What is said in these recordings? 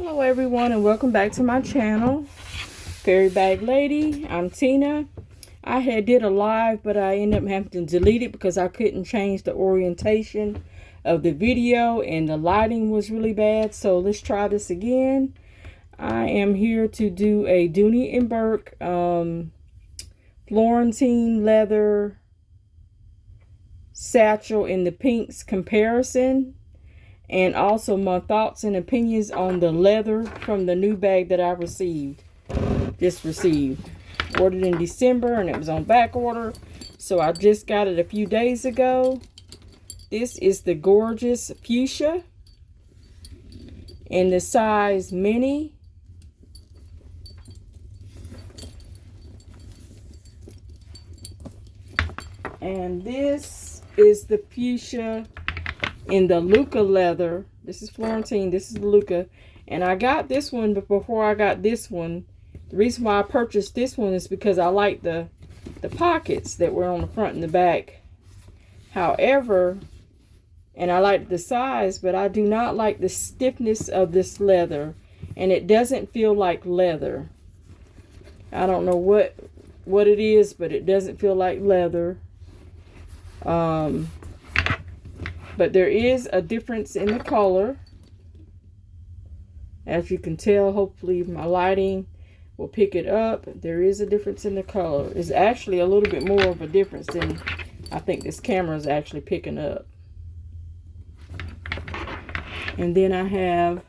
Hello everyone and welcome back to my channel, Fairy Bag Lady. I'm Tina. I had did a live, but I ended up having to delete it because I couldn't change the orientation of the video and the lighting was really bad. So let's try this again. I am here to do a Dooney and Bourke Florentine leather satchel in the pinks comparison. And also my thoughts and opinions on the leather from the new bag that I just received. Ordered in December and it was on back order. So I just got it a few days ago. This is the gorgeous Fuchsia in the size mini. And this is the Fuchsia in the Luca leather. This is Florentine, this is Luca. And I got this one, but before I got this one, the reason why I purchased this one is because I like the pockets that were on the front and the back. However, and I like the size, but I do not like the stiffness of this leather. And it doesn't feel like leather. I don't know what it is, but it doesn't feel like leather. But there is a difference in the color. As you can tell, hopefully my lighting will pick it up. There is a difference in the color. It's actually a little bit more of a difference than I think this camera is actually picking up. And then I have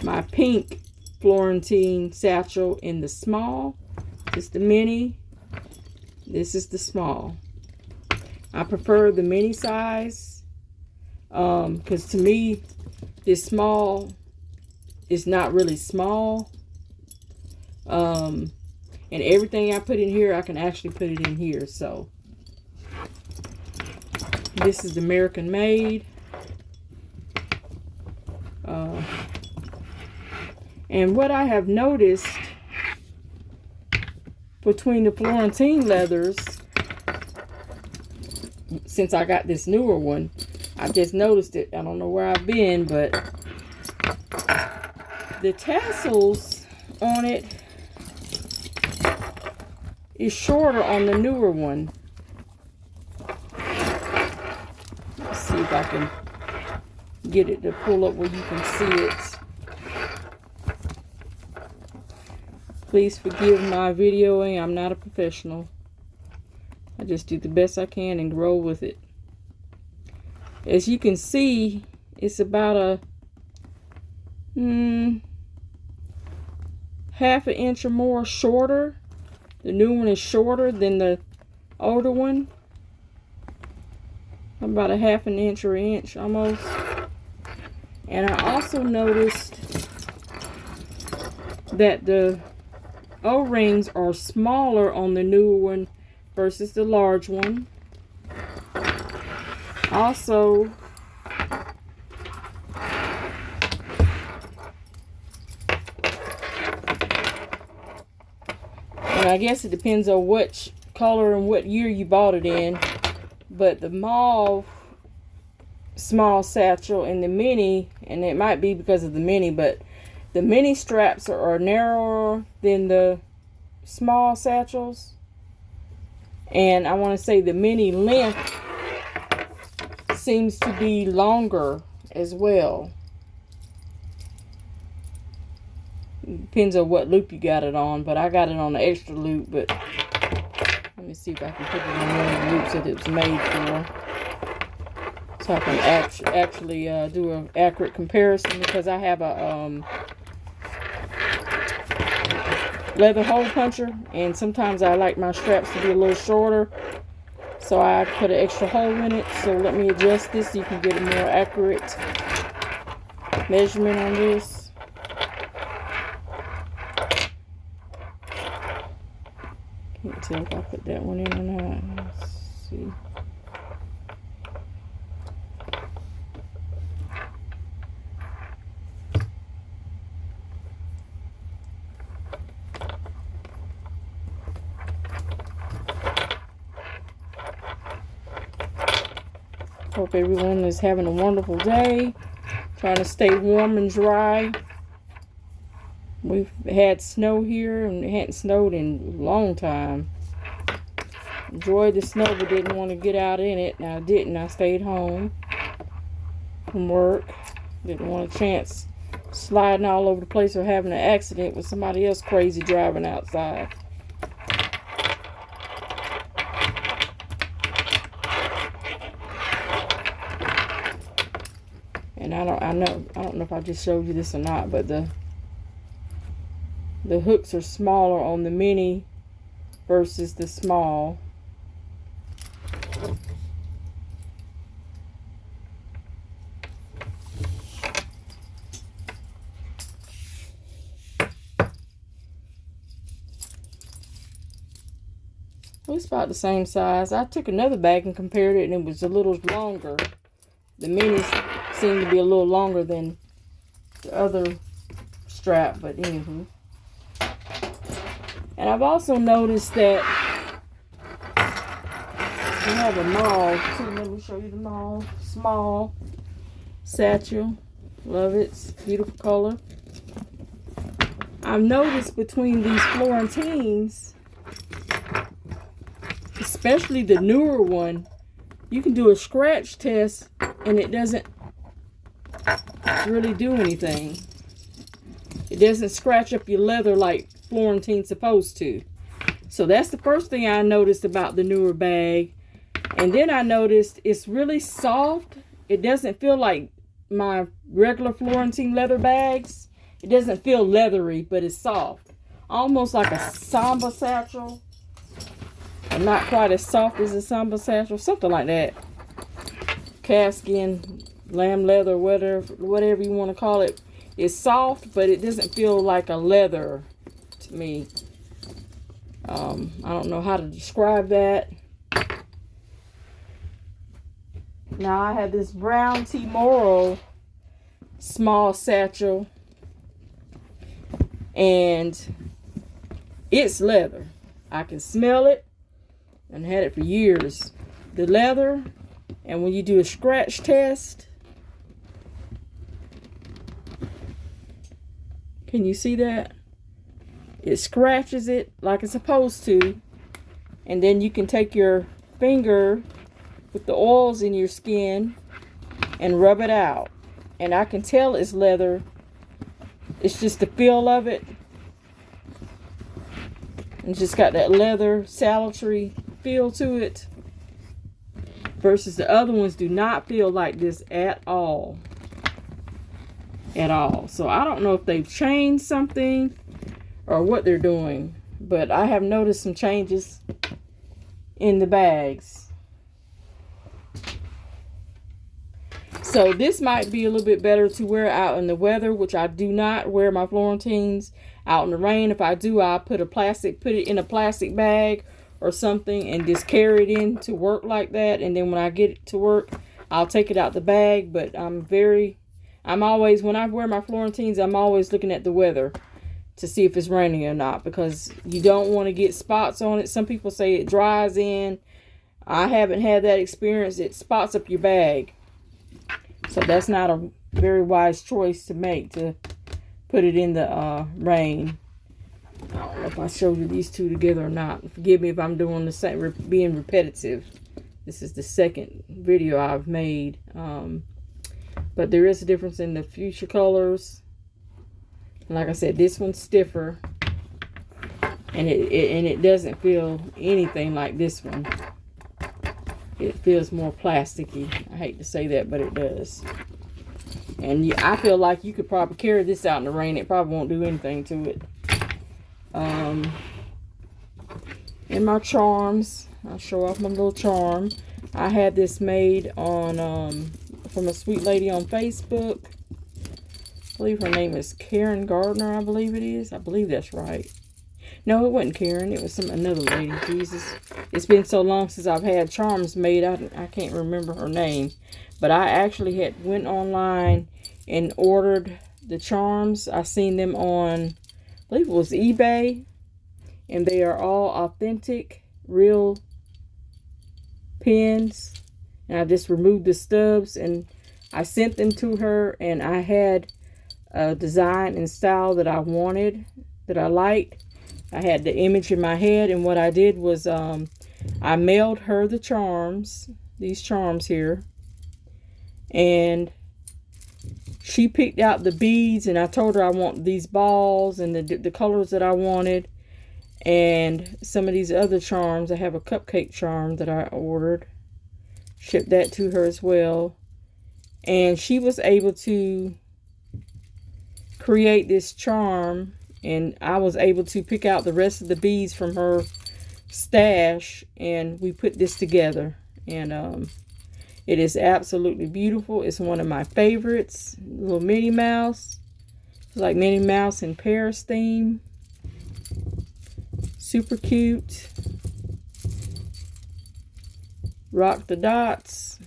my pink Florentine satchel in the small. It's the mini. This is the small. I prefer the mini size because to me this small is not really small. And everything I put in here, I can actually put it in here. So this is American made. And what I have noticed between the Florentine leathers, since I got this newer one, I just noticed it. I don't know where I've been, but the tassels on it is shorter on the newer one. Let's see if I can get it to pull up where you can see it. Please forgive my videoing. I'm not a professional. I just do the best I can and grow with it. As you can see, it's about a half an inch or more shorter. The new one is shorter than the older one. About a half an inch or an inch almost. And I also noticed that the O-rings are smaller on the newer one versus the large one. Also, and I guess it depends on which color and what year you bought it in, but the mauve small satchel and the mini, and it might be because of the mini, but the mini straps are narrower than the small satchels. And I want to say the mini length seems to be longer as well. Depends on what loop you got it on, but I got it on the extra loop. But let me see if I can put it on one of the loops that it was made for, so I can actually do an accurate comparison, because I have a leather hole puncher, and sometimes I like my straps to be a little shorter, so I put an extra hole in it. So let me adjust this so you can get a more accurate measurement on this. Can't tell if I put that one in or not. Let's see. Hope everyone is having a wonderful day. Trying to stay warm and dry. We've had snow here, and it hadn't snowed in a long time. Enjoyed the snow, but didn't want to get out in it. And I didn't. I stayed home from work. Didn't want a chance sliding all over the place or having an accident with somebody else crazy driving outside. And I don't know if I just showed you this or not, but the hooks are smaller on the mini versus the small. It's about the same size. I took another bag and compared it, and it was a little longer. The minis seem to be a little longer than the other strap, but anywho. And I've also noticed that we have a mauve too. Let me show you the mauve. Small satchel. Love it. It's a beautiful color. I've noticed between these Florentines, especially the newer one, you can do a scratch test and it doesn't really do anything. It doesn't scratch up your leather like Florentine's supposed to. So that's the first thing I noticed about the newer bag. And then I noticed it's really soft. It doesn't feel like my regular Florentine leather bags. It doesn't feel leathery, but it's soft. Almost like a Samba satchel. And not quite as soft as a Samba satchel. Something like that. Calfskin, lamb leather, whatever you want to call it. It's soft, but it doesn't feel like a leather to me. I don't know how to describe that. Now I have this brown T-Moro small satchel, and it's leather. I can smell it, and had it for years. The leather, and when you do a scratch test, can you see that? It scratches it like it's supposed to, and then you can take your finger with the oils in your skin and rub it out. And I can tell it's leather. It's just the feel of it. It's just got that leather salientary feel to it. Versus the other ones do not feel like this at all. At all. So I don't know if they've changed something or what they're doing. But I have noticed some changes in the bags. So this might be a little bit better to wear out in the weather, which I do not wear my Florentines out in the rain. If I do, I'll put it in a plastic bag or something and just carry it in to work like that. And then when I get to work, I'll take it out the bag. But I'm always, when I wear my Florentines, I'm always looking at the weather to see if it's raining or not, because you don't want to get spots on it. Some people say it dries in. I haven't had that experience. It spots up your bag. So that's not a very wise choice to make, to put it in the rain. I don't know if I showed you these two together or not. Forgive me if I'm doing the same, being repetitive. This is the second video I've made. But there is a difference in the fuchsia colors. Like I said, this one's stiffer. And it doesn't feel anything like this one. It feels more plasticky. I hate to say that, but it does. And I feel like you could probably carry this out in the rain. It probably won't do anything to it. And my charms. I'll show off my little charm. I had this made on from a sweet lady on Facebook. I believe her name is Karen Gardner, I believe it is. I believe that's right. No, it wasn't Karen. It was another lady. Jesus. It's been so long since I've had charms made. I can't remember her name. But I actually had went online and ordered the charms. I seen them on, I believe it was eBay. And they are all authentic, real pins. And I just removed the stubs and I sent them to her, and I had a design and style that I wanted, that I liked. I had the image in my head, and what I did was I mailed her the charms, these charms here, and she picked out the beads, and I told her I want these balls and the colors that I wanted, and some of these other charms. I have a cupcake charm that I ordered, shipped that to her as well, and she was able to create this charm, and I was able to pick out the rest of the beads from her stash, and we put this together, and it is absolutely beautiful. It's one of my favorites. Little Minnie Mouse. It's like Minnie Mouse in Paris theme. Super cute. Rock the dots.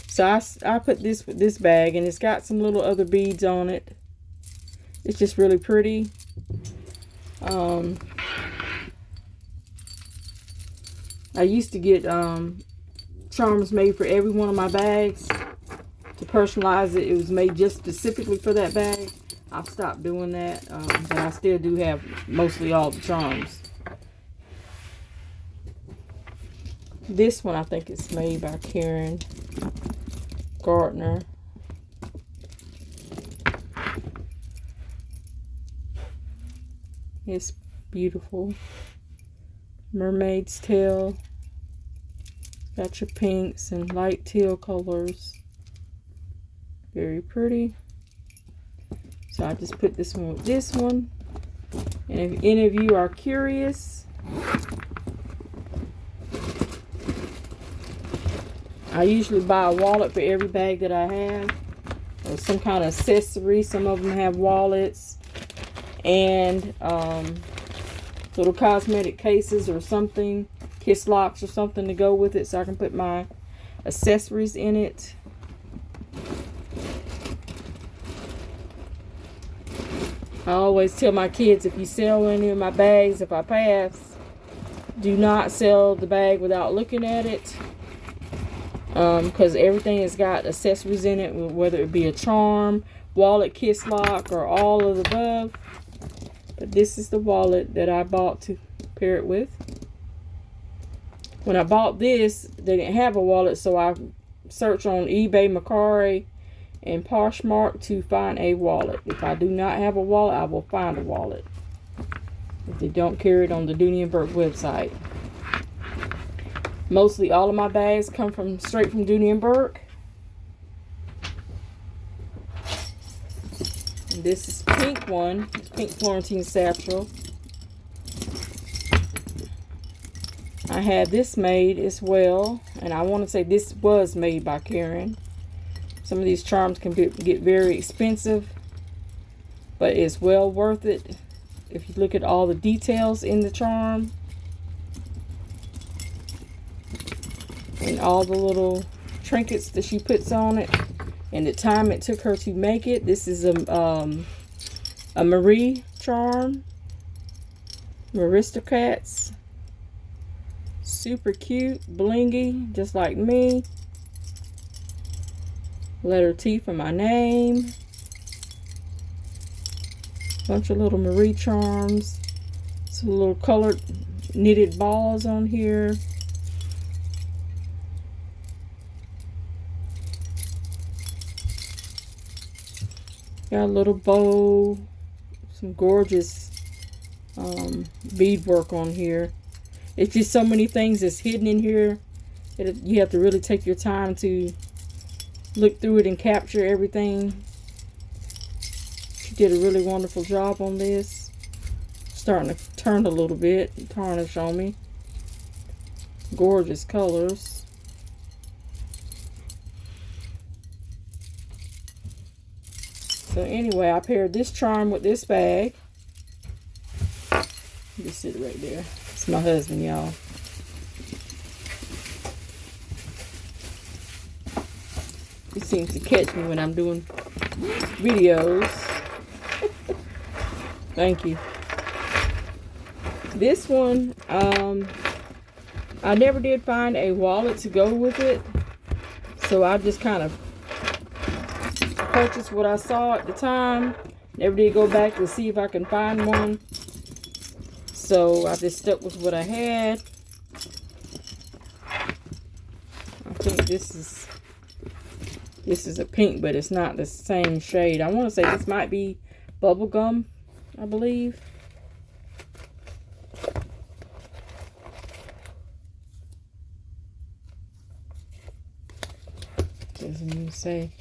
So I put this with this bag, and it's got some little other beads on it. It's just really pretty. I used to get charms made for every one of my bags to personalize it. It was made just specifically for that bag. I've stopped doing that, but I still do have mostly all the charms. This one I think is made by Karen Gardner. It's beautiful. Mermaid's tail. Got your pinks and light teal colors. Very pretty. So I just put this one with this one. And if any of you are curious, I usually buy a wallet for every bag that I have, or some kind of accessory. Some of them have wallets and little cosmetic cases or something, kiss locks or something to go with it, so I can put my accessories in it. I always tell my kids, if you sell any of my bags, if I pass, do not sell the bag without looking at it, because everything has got accessories in it, whether it be a charm, wallet, kiss lock, or all of the above. But this is the wallet that I bought to pair it with. When I bought this, they didn't have a wallet, so I searched on eBay, Mercari, and Poshmark to find a wallet. If I do not have a wallet, I will find a wallet, if they don't carry it on the Dooney and Bourke website. Mostly all of my bags come straight from Dooney and Bourke. And this is pink one, pink Florentino satchel. I had this made as well, and I want to say this was made by Karen. Some of these charms can get very expensive, but it's well worth it if you look at all the details in the charm and all the little trinkets that she puts on it and the time it took her to make it. This is a Marie charm, Aristocats. Super cute, blingy, just like me. Letter T for my name. Bunch of little Marie charms. Some little colored knitted balls on here. Got a little bow. Some gorgeous beadwork on here. It's just so many things that's hidden in here. You have to really take your time to look through it and capture everything. She did a really wonderful job on this. Starting to turn a little bit, tarnish on me. Gorgeous colors. So anyway, I paired this charm with this bag. You sit right there. It's my husband, y'all. He seems to catch me when I'm doing videos. Thank you. This one, I never did find a wallet to go with it. So I just kind of purchased what I saw at the time. Never did go back to see if I can find one. So I just stuck with what I had. I think this is a pink, but it's not the same shade. I want to say this might be bubblegum, I believe. Doesn't even say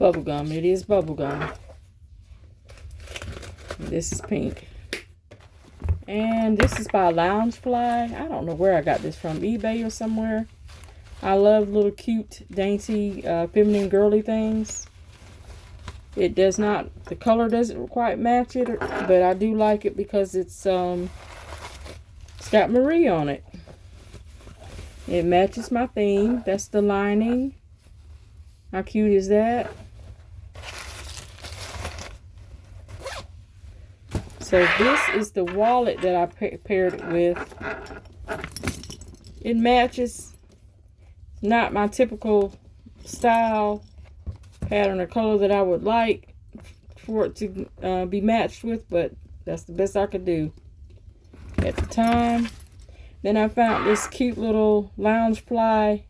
bubblegum. It is bubblegum. This is pink. And this is by Loungefly. I don't know where I got this from. eBay or somewhere. I love little cute, dainty, feminine, girly things. It does not, the color doesn't quite match it, but I do like it because it's got Marie on it. It matches my theme. That's the lining. How cute is that? So this is the wallet that I paired it with. It matches. Not my typical style, pattern, or color that I would like for it to be matched with, but that's the best I could do at the time. Then I found this cute little Loungefly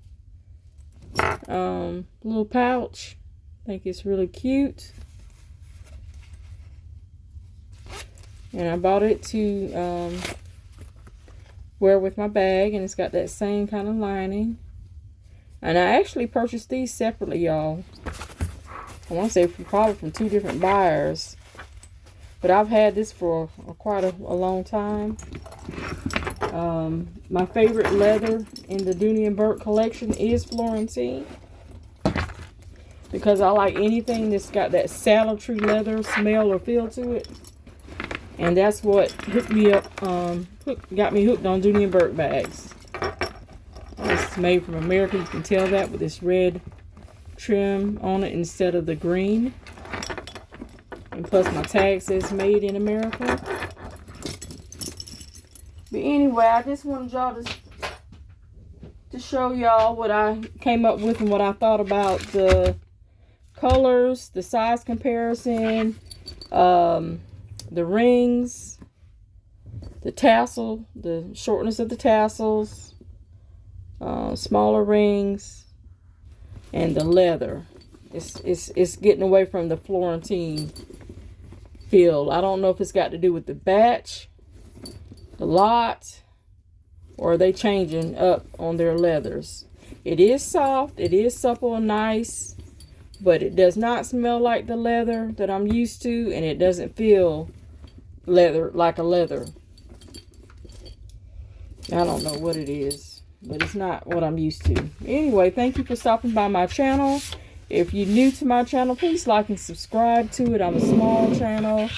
little pouch. I think it's really cute. And I bought it to wear with my bag, and it's got that same kind of lining. And I actually purchased these separately, y'all. I want to say probably from 2 different buyers. But I've had this for quite a long time. My favorite leather in the Dooney and Bourke collection is Florentino. Because I like anything that's got that saddle tree leather smell or feel to it. And that's what hooked me up, got me hooked on Dooney and Bourke bags. This is made from America. You can tell that with this red trim on it instead of the green. And plus my tag says made in America. But anyway, I just wanted y'all to show y'all what I came up with and what I thought about the colors, the size comparison, the rings, the tassel, the shortness of the tassels, smaller rings, and the leather. It's getting away from the Florentine feel. I don't know if it's got to do with the batch, the lot, or are they changing up on their leathers. It is soft, it is supple and nice, but it does not smell like the leather that I'm used to, and it doesn't feel leather like a leather. I don't know what it is, but it's not what I'm used to. Anyway, thank you for stopping by my channel. If you're new to my channel, please like and subscribe to it. I'm a small channel.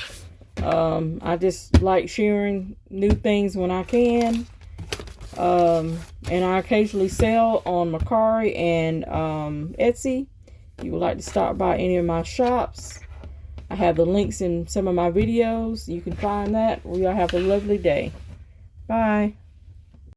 I just like sharing new things when I can. And I occasionally sell on Mercari and Etsy. If you would like to stop by any of my shops, I have the links in some of my videos. You can find that. We all have a lovely day. Bye.